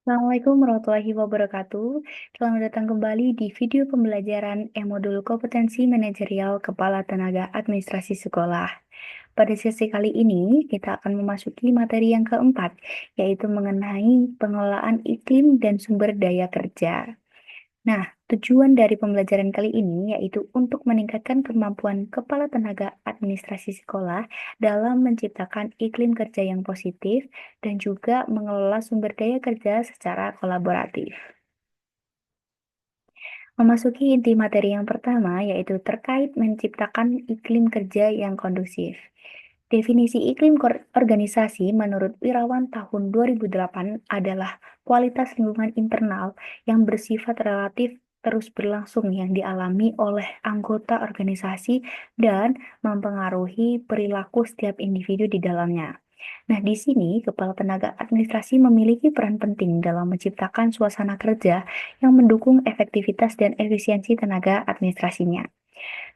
Assalamualaikum warahmatullahi wabarakatuh. Selamat datang kembali di video pembelajaran e-modul kompetensi manajerial Kepala Tenaga Administrasi Sekolah. Pada sesi kali ini, kita akan memasuki materi yang keempat, yaitu mengenai pengelolaan iklim dan sumber daya kerja. Nah, tujuan dari pembelajaran kali ini yaitu untuk meningkatkan kemampuan kepala tenaga administrasi sekolah dalam menciptakan iklim kerja yang positif dan juga mengelola sumber daya kerja secara kolaboratif. Memasuki inti materi yang pertama yaitu terkait menciptakan iklim kerja yang kondusif. Definisi iklim organisasi menurut Wirawan tahun 2008 adalah kualitas lingkungan internal yang bersifat relatif terus berlangsung yang dialami oleh anggota organisasi dan mempengaruhi perilaku setiap individu di dalamnya. Nah, di sini kepala tenaga administrasi memiliki peran penting dalam menciptakan suasana kerja yang mendukung efektivitas dan efisiensi tenaga administrasinya.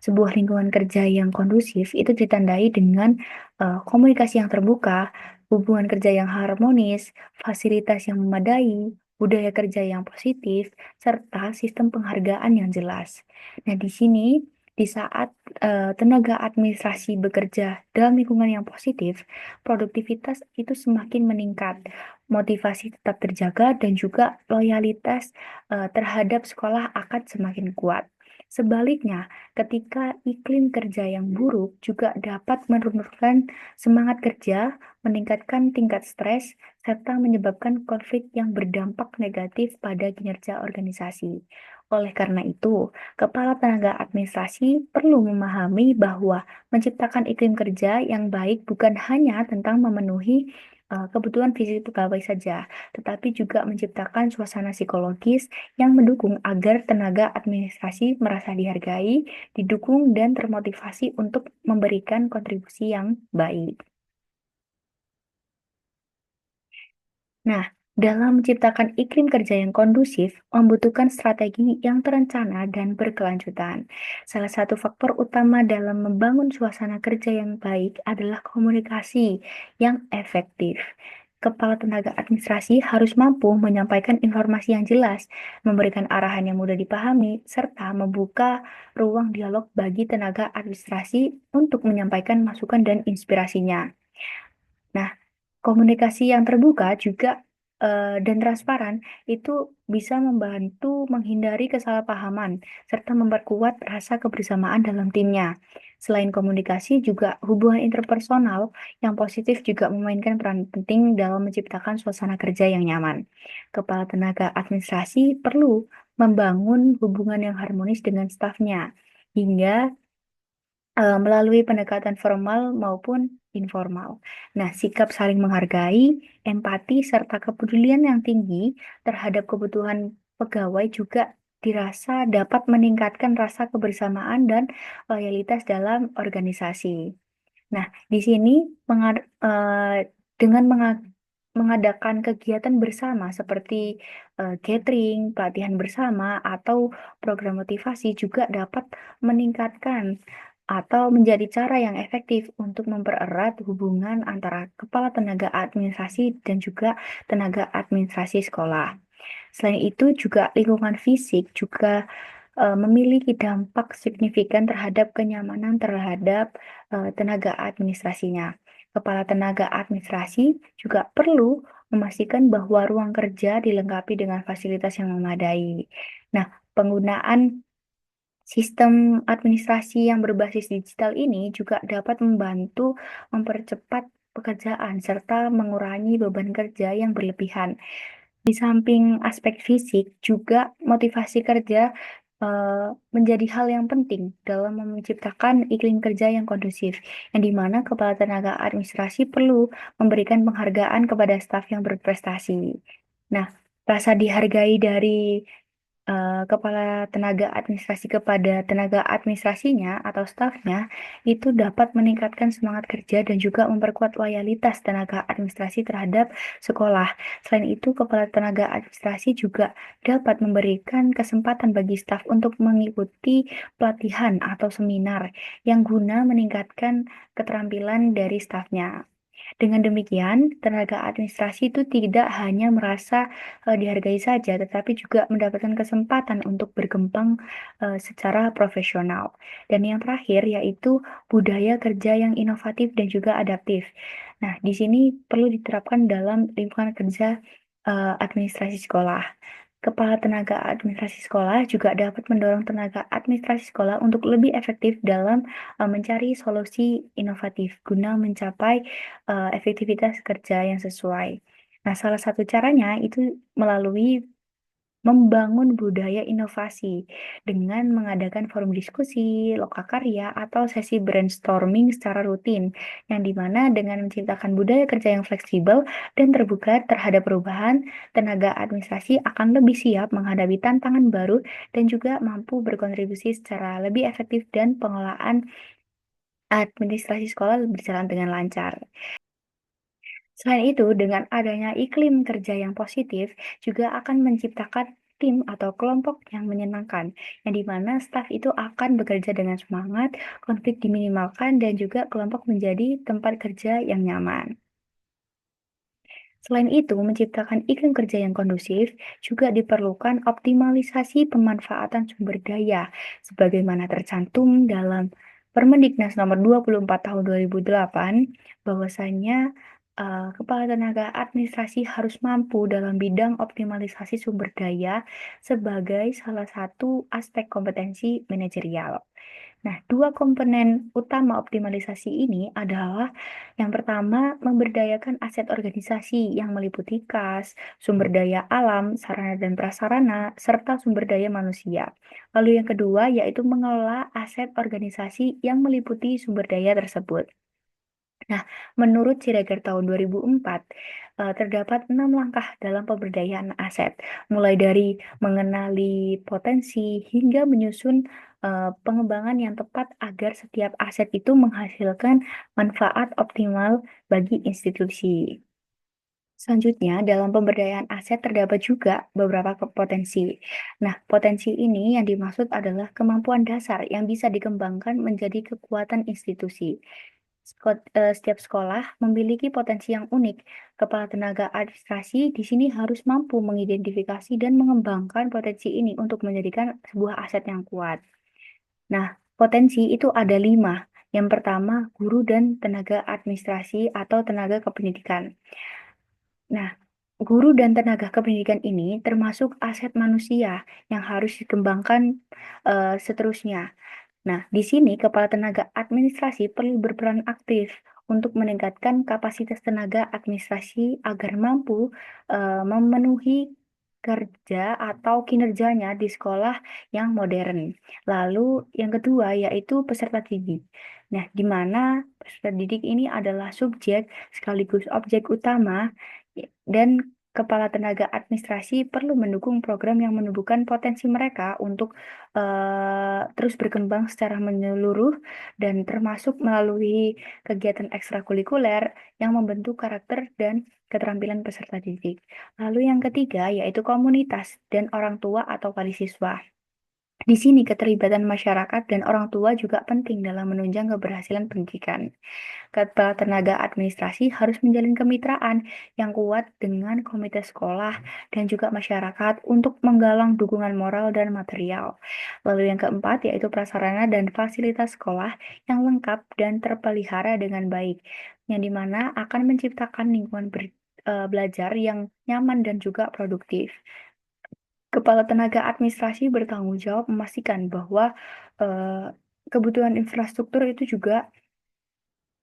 Sebuah lingkungan kerja yang kondusif itu ditandai dengan komunikasi yang terbuka, hubungan kerja yang harmonis, fasilitas yang memadai, budaya kerja yang positif, serta sistem penghargaan yang jelas. Nah, di sini di saat tenaga administrasi bekerja dalam lingkungan yang positif, produktivitas itu semakin meningkat, motivasi tetap terjaga, dan juga loyalitas terhadap sekolah akan semakin kuat. Sebaliknya, ketika iklim kerja yang buruk juga dapat menurunkan semangat kerja, meningkatkan tingkat stres, serta menyebabkan konflik yang berdampak negatif pada kinerja organisasi. Oleh karena itu, kepala tenaga administrasi perlu memahami bahwa menciptakan iklim kerja yang baik bukan hanya tentang memenuhi kebutuhan fisik pegawai saja, tetapi juga menciptakan suasana psikologis yang mendukung agar tenaga administrasi merasa dihargai, didukung, dan termotivasi untuk memberikan kontribusi yang baik. Nah, dalam menciptakan iklim kerja yang kondusif, membutuhkan strategi yang terencana dan berkelanjutan. Salah satu faktor utama dalam membangun suasana kerja yang baik adalah komunikasi yang efektif. Kepala tenaga administrasi harus mampu menyampaikan informasi yang jelas, memberikan arahan yang mudah dipahami, serta membuka ruang dialog bagi tenaga administrasi untuk menyampaikan masukan dan inspirasinya. Nah, komunikasi yang terbuka juga dan transparan itu bisa membantu menghindari kesalahpahaman serta memperkuat rasa kebersamaan dalam timnya. Selain komunikasi, juga hubungan interpersonal yang positif juga memainkan peran penting dalam menciptakan suasana kerja yang nyaman. Kepala tenaga administrasi perlu membangun hubungan yang harmonis dengan stafnya, hingga melalui pendekatan formal maupun informal. Nah, sikap saling menghargai, empati, serta kepedulian yang tinggi terhadap kebutuhan pegawai juga dirasa dapat meningkatkan rasa kebersamaan dan loyalitas dalam organisasi. Nah, di sini dengan mengadakan kegiatan bersama seperti gathering, pelatihan bersama, atau program motivasi juga dapat meningkatkan atau menjadi cara yang efektif untuk mempererat hubungan antara kepala tenaga administrasi dan juga tenaga administrasi sekolah. Selain itu juga lingkungan fisik juga memiliki dampak signifikan terhadap kenyamanan terhadap tenaga administrasinya. Kepala tenaga administrasi juga perlu memastikan bahwa ruang kerja dilengkapi dengan fasilitas yang memadai. Nah, penggunaan sistem administrasi yang berbasis digital ini juga dapat membantu mempercepat pekerjaan serta mengurangi beban kerja yang berlebihan. Di samping aspek fisik, juga motivasi kerja menjadi hal yang penting dalam menciptakan iklim kerja yang kondusif, yang dimana kepala tenaga administrasi perlu memberikan penghargaan kepada staf yang berprestasi. Nah, rasa dihargai dari kepala tenaga administrasi kepada tenaga administrasinya atau stafnya itu dapat meningkatkan semangat kerja dan juga memperkuat loyalitas tenaga administrasi terhadap sekolah. Selain itu, kepala tenaga administrasi juga dapat memberikan kesempatan bagi staf untuk mengikuti pelatihan atau seminar yang guna meningkatkan keterampilan dari stafnya. Dengan demikian, tenaga administrasi itu tidak hanya merasa dihargai saja, tetapi juga mendapatkan kesempatan untuk berkembang secara profesional. Dan yang terakhir yaitu budaya kerja yang inovatif dan juga adaptif. Nah, di sini perlu diterapkan dalam lingkungan kerja administrasi sekolah. Kepala tenaga administrasi sekolah juga dapat mendorong tenaga administrasi sekolah untuk lebih efektif dalam mencari solusi inovatif guna mencapai efektivitas kerja yang sesuai. Nah, salah satu caranya itu melalui membangun budaya inovasi dengan mengadakan forum diskusi, lokakarya, atau sesi brainstorming secara rutin, yang dimana dengan menciptakan budaya kerja yang fleksibel dan terbuka terhadap perubahan, tenaga administrasi akan lebih siap menghadapi tantangan baru dan juga mampu berkontribusi secara lebih efektif dan pengelolaan administrasi sekolah berjalan dengan lancar. Selain itu, dengan adanya iklim kerja yang positif, juga akan menciptakan tim atau kelompok yang menyenangkan, yang dimana staf itu akan bekerja dengan semangat, konflik diminimalkan, dan juga kelompok menjadi tempat kerja yang nyaman. Selain itu, menciptakan iklim kerja yang kondusif juga diperlukan optimalisasi pemanfaatan sumber daya, sebagaimana tercantum dalam Permendiknas nomor 24 tahun 2008, bahwasanya kepala tenaga administrasi harus mampu dalam bidang optimalisasi sumber daya sebagai salah satu aspek kompetensi manajerial. Nah, dua komponen utama optimalisasi ini adalah yang pertama, memberdayakan aset organisasi yang meliputi kas, sumber daya alam, sarana dan prasarana, serta sumber daya manusia. Lalu yang kedua, yaitu mengelola aset organisasi yang meliputi sumber daya tersebut. Nah, menurut Ciregar tahun 2004, terdapat 6 langkah dalam pemberdayaan aset, mulai dari mengenali potensi hingga menyusun pengembangan yang tepat agar setiap aset itu menghasilkan manfaat optimal bagi institusi. Selanjutnya, dalam pemberdayaan aset terdapat juga beberapa potensi. Nah, potensi ini yang dimaksud adalah kemampuan dasar yang bisa dikembangkan menjadi kekuatan institusi. Setiap sekolah memiliki potensi yang unik. Kepala tenaga administrasi di sini harus mampu mengidentifikasi dan mengembangkan potensi ini untuk menjadikan sebuah aset yang kuat. Nah, potensi itu ada 5. Yang pertama, guru dan tenaga administrasi atau tenaga kependidikan. Nah, guru dan tenaga kependidikan ini termasuk aset manusia yang harus dikembangkan seterusnya. Nah, di sini kepala tenaga administrasi perlu berperan aktif untuk meningkatkan kapasitas tenaga administrasi agar mampu memenuhi kerja atau kinerjanya di sekolah yang modern. Lalu yang kedua yaitu peserta didik. Nah, di mana peserta didik ini adalah subjek sekaligus objek utama dan kepala tenaga administrasi perlu mendukung program yang menumbuhkan potensi mereka untuk terus berkembang secara menyeluruh dan termasuk melalui kegiatan ekstrakurikuler yang membentuk karakter dan keterampilan peserta didik. Lalu yang ketiga yaitu komunitas dan orang tua atau wali siswa. Di sini keterlibatan masyarakat dan orang tua juga penting dalam menunjang keberhasilan pendidikan. Kepala tenaga administrasi harus menjalin kemitraan yang kuat dengan komite sekolah dan juga masyarakat untuk menggalang dukungan moral dan material. Lalu yang keempat yaitu prasarana dan fasilitas sekolah yang lengkap dan terpelihara dengan baik, yang dimana akan menciptakan lingkungan belajar yang nyaman dan juga produktif. Kepala tenaga administrasi bertanggung jawab memastikan bahwa eh, kebutuhan infrastruktur itu juga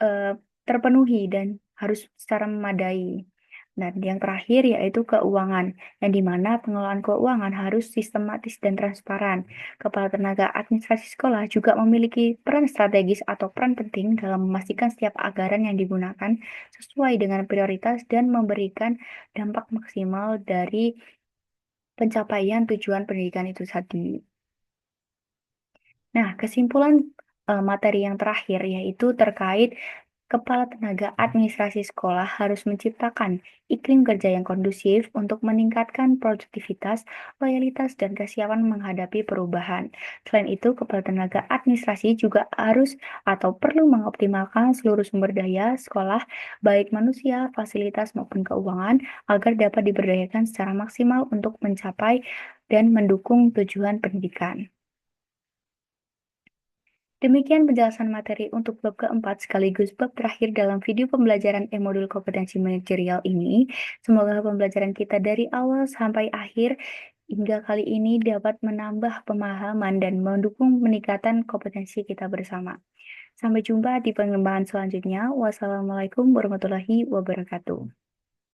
eh, terpenuhi dan harus secara memadai. Dan yang terakhir yaitu keuangan, yang dimana pengelolaan keuangan harus sistematis dan transparan. Kepala tenaga administrasi sekolah juga memiliki peran strategis atau peran penting dalam memastikan setiap anggaran yang digunakan sesuai dengan prioritas dan memberikan dampak maksimal dari pencapaian tujuan pendidikan itu tadi. Nah, kesimpulan materi yang terakhir yaitu terkait Kepala tenaga administrasi sekolah harus menciptakan iklim kerja yang kondusif untuk meningkatkan produktivitas, loyalitas, dan kesiapan menghadapi perubahan. Selain itu, kepala tenaga administrasi juga harus atau perlu mengoptimalkan seluruh sumber daya sekolah, baik manusia, fasilitas, maupun keuangan, agar dapat diberdayakan secara maksimal untuk mencapai dan mendukung tujuan pendidikan. Demikian penjelasan materi untuk bab keempat sekaligus bab terakhir dalam video pembelajaran e-modul kompetensi manajerial ini. Semoga pembelajaran kita dari awal sampai akhir hingga kali ini dapat menambah pemahaman dan mendukung peningkatan kompetensi kita bersama. Sampai jumpa di pengembangan selanjutnya. Wassalamualaikum warahmatullahi wabarakatuh.